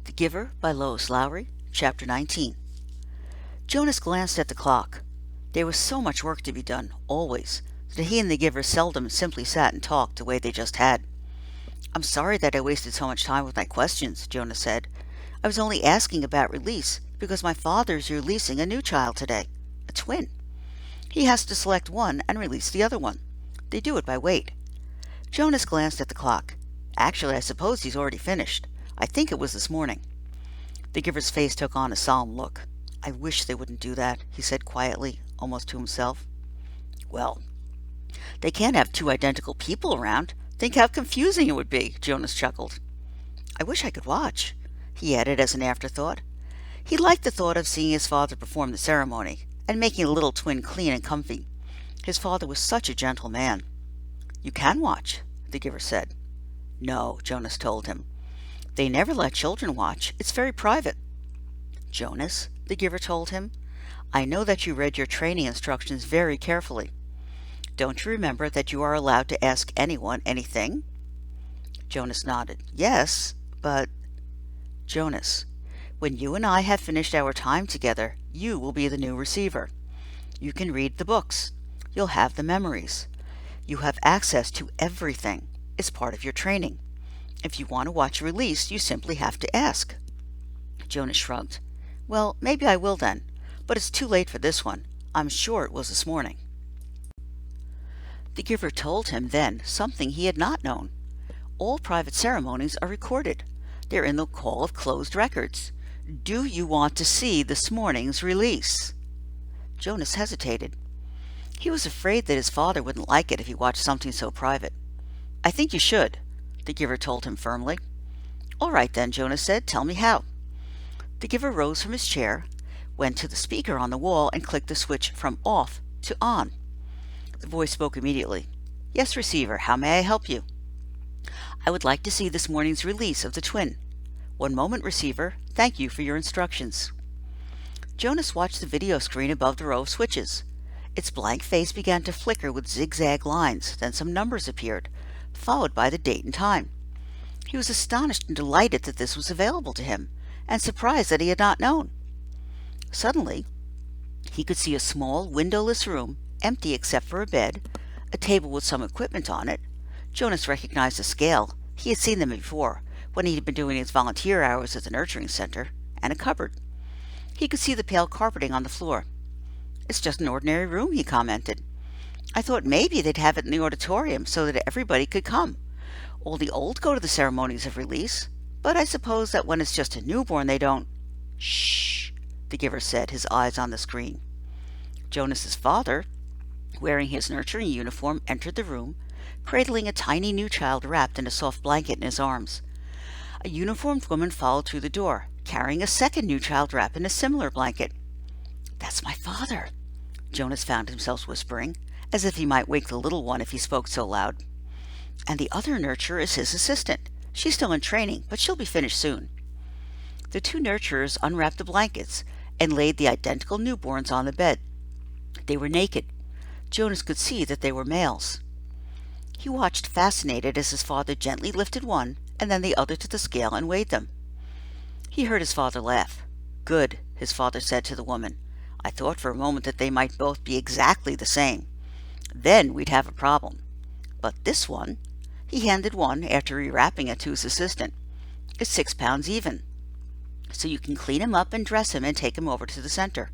The Giver by Lois Lowry, Chapter 19. Jonas glanced at the clock. There was so much work to be done, always, that he and the Giver seldom simply sat and talked the way they just had. "I'm sorry that I wasted so much time with my questions," Jonas said. "I was only asking about release because my father is releasing a new child today, a twin. He has to select one and release the other one. They do it by weight." Jonas glanced at the clock. "Actually, I suppose he's already finished. I think it was this morning." The Giver's face took on a solemn look. "I wish they wouldn't do that," he said quietly, almost to himself. "Well, they can't have two identical people around. Think how confusing it would be," Jonas chuckled. "I wish I could watch," he added as an afterthought. He liked the thought of seeing his father perform the ceremony, and making the little twin clean and comfy. His father was such a gentle man. "You can watch," the Giver said. "No," Jonas told him. "They never let children watch. It's very private." "Jonas," the Giver told him, "I know that you read your training instructions very carefully. Don't you remember that you are allowed to ask anyone anything?" Jonas nodded. "Yes, but—" "Jonas, when you and I have finished our time together, you will be the new receiver. You can read the books. You'll have the memories. You have access to everything. It's part of your training. If you want to watch a release, you simply have to ask." Jonas shrugged. "Well, maybe I will then, but it's too late for this one. I'm sure it was this morning." The Giver told him then something he had not known. All private ceremonies are recorded. They're in the Hall of Closed Records. "Do you want to see this morning's release?" Jonas hesitated. He was afraid that his father wouldn't like it if he watched something so private. "I think you should," the Giver told him firmly. "All right then," Jonas said. "Tell me how." The Giver rose from his chair, went to the speaker on the wall, and clicked the switch from off to on. The voice spoke immediately. "Yes, receiver, how may I help you?" "I would like to see this morning's release of the twin." "One moment, receiver. Thank you for your instructions." Jonas watched the video screen above the row of switches. Its blank face began to flicker with zigzag lines, then some numbers appeared, followed by the date and time. He was astonished and delighted that this was available to him, and surprised that he had not known. Suddenly, he could see a small, windowless room, empty except for a bed, a table with some equipment on it. Jonas recognized the scale. He had seen them before, when he had been doing his volunteer hours at the nurturing center, and a cupboard. He could see the pale carpeting on the floor. "It's just an ordinary room," he commented. "I thought maybe they'd have it in the auditorium so that everybody could come. All the old go to the ceremonies of release, but I suppose that when it's just a newborn they don't—" "Shh," the Giver said, his eyes on the screen. Jonas's father, wearing his nurturing uniform, entered the room, cradling a tiny new child wrapped in a soft blanket in his arms. A uniformed woman followed through the door, carrying a second new child wrapped in a similar blanket. "That's my father," Jonas found himself whispering, as if he might wake the little one if he spoke so loud. "And the other nurturer is his assistant. She's still in training, but she'll be finished soon." The two nurturers unwrapped the blankets and laid the identical newborns on the bed. They were naked. Jonas could see that they were males. He watched fascinated as his father gently lifted one and then the other to the scale and weighed them. He heard his father laugh. "Good," his father said to the woman. "I thought for a moment that they might both be exactly the same. Then we'd have a problem. But this one," he handed one after rewrapping it to his assistant, "is 6 pounds even. So you can clean him up and dress him and take him over to the center."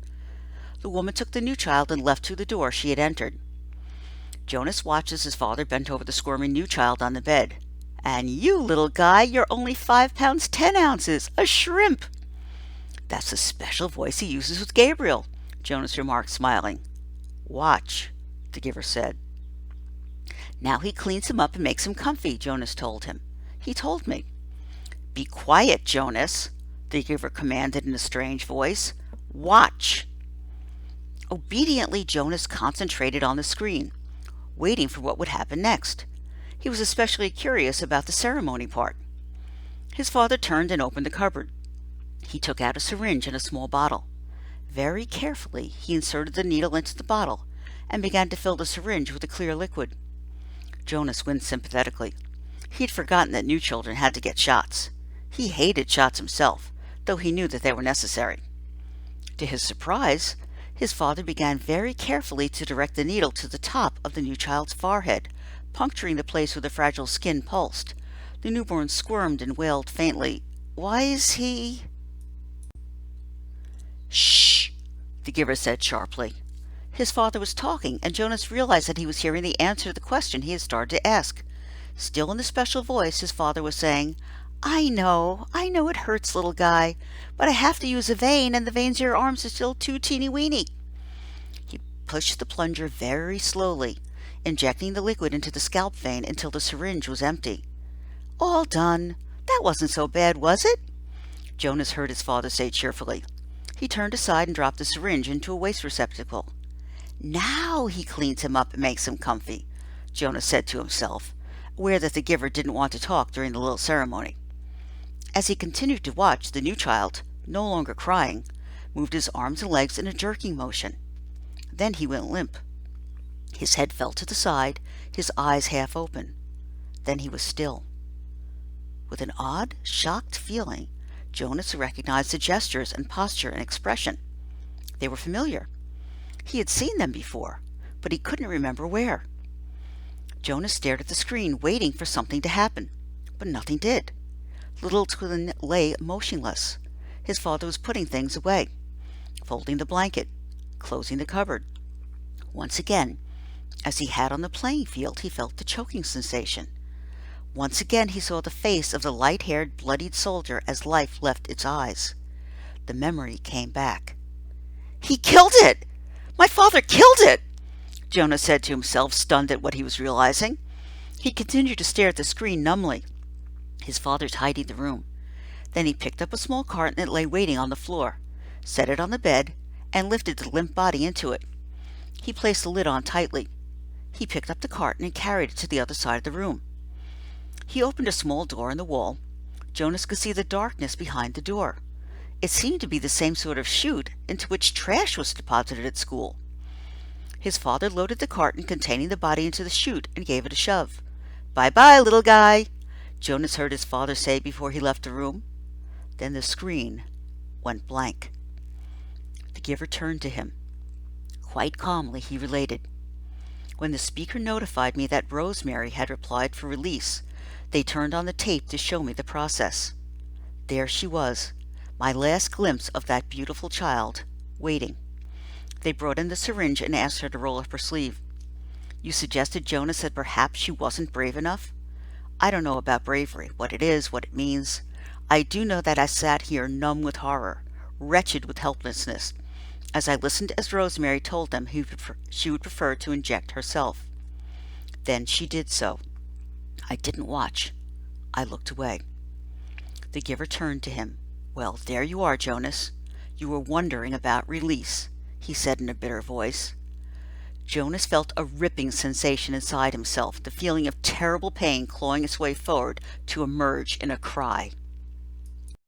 The woman took the new child and left through the door she had entered. Jonas watched as his father bent over the squirming new child on the bed. "And you, little guy, you're only 5 pounds 10 ounces, a shrimp." "That's the special voice he uses with Gabriel," Jonas remarked, smiling. "Watch," the Giver said. "Now he cleans him up and makes him comfy," Jonas told him. "He told me." "Be quiet, Jonas," the Giver commanded in a strange voice. "Watch." Obediently, Jonas concentrated on the screen, waiting for what would happen next. He was especially curious about the ceremony part. His father turned and opened the cupboard. He took out a syringe and a small bottle. Very carefully, he inserted the needle into the bottle and began to fill the syringe with a clear liquid. Jonas winced sympathetically. He had forgotten that new children had to get shots. He hated shots himself, though he knew that they were necessary. To his surprise, his father began very carefully to direct the needle to the top of the new child's forehead, puncturing the place where the fragile skin pulsed. The newborn squirmed and wailed faintly, "Why is he—" "Shh!" the giver said sharply. His father was talking, and Jonas realized that he was hearing the answer to the question he had started to ask. Still in the special voice, his father was saying, I know it hurts, little guy, but I have to use a vein, and the veins in your arms are still too teeny-weeny." He pushed the plunger very slowly, injecting the liquid into the scalp vein until the syringe was empty. "All done. That wasn't so bad, was it?" Jonas heard his father say cheerfully. He turned aside and dropped the syringe into a waste receptacle. "Now he cleans him up and makes him comfy," Jonas said to himself, aware that the giver didn't want to talk during the little ceremony. As he continued to watch, the new child, no longer crying, moved his arms and legs in a jerking motion. Then he went limp. His head fell to the side, his eyes half open. Then he was still. With an odd, shocked feeling, Jonas recognized the gestures and posture and expression. They were familiar. He had seen them before, but he couldn't remember where. Jonas stared at the screen, waiting for something to happen, but nothing did. Little twin lay motionless. His father was putting things away, folding the blanket, closing the cupboard. Once again, as he had on the playing field, he felt the choking sensation. Once again he saw the face of the light-haired, bloodied soldier as life left its eyes. The memory came back. "He killed it! My father killed it!" Jonas said to himself, stunned at what he was realizing. He continued to stare at the screen numbly. His father tidied the room. Then he picked up a small carton that lay waiting on the floor, set it on the bed, and lifted the limp body into it. He placed the lid on tightly. He picked up the carton and carried it to the other side of the room. He opened a small door in the wall. Jonas could see the darkness behind the door. It seemed to be the same sort of chute into which trash was deposited at school. His father loaded the carton containing the body into the chute and gave it a shove. "Bye-bye, little guy," Jonas heard his father say before he left the room. Then the screen went blank. The giver turned to him. Quite calmly, he related, "When the speaker notified me that Rosemary had applied for release, they turned on the tape to show me the process. There she was, my last glimpse of that beautiful child, waiting. They brought in the syringe and asked her to roll up her sleeve. You suggested, Jonas, that perhaps she wasn't brave enough? I don't know about bravery, what it is, what it means. I do know that I sat here numb with horror, wretched with helplessness, as I listened as Rosemary told them she would prefer to inject herself. Then she did so. I didn't watch. I looked away." The giver turned to him. "Well, there you are, Jonas. You were wondering about release," he said in a bitter voice. Jonas felt a ripping sensation inside himself, the feeling of terrible pain clawing its way forward to emerge in a cry.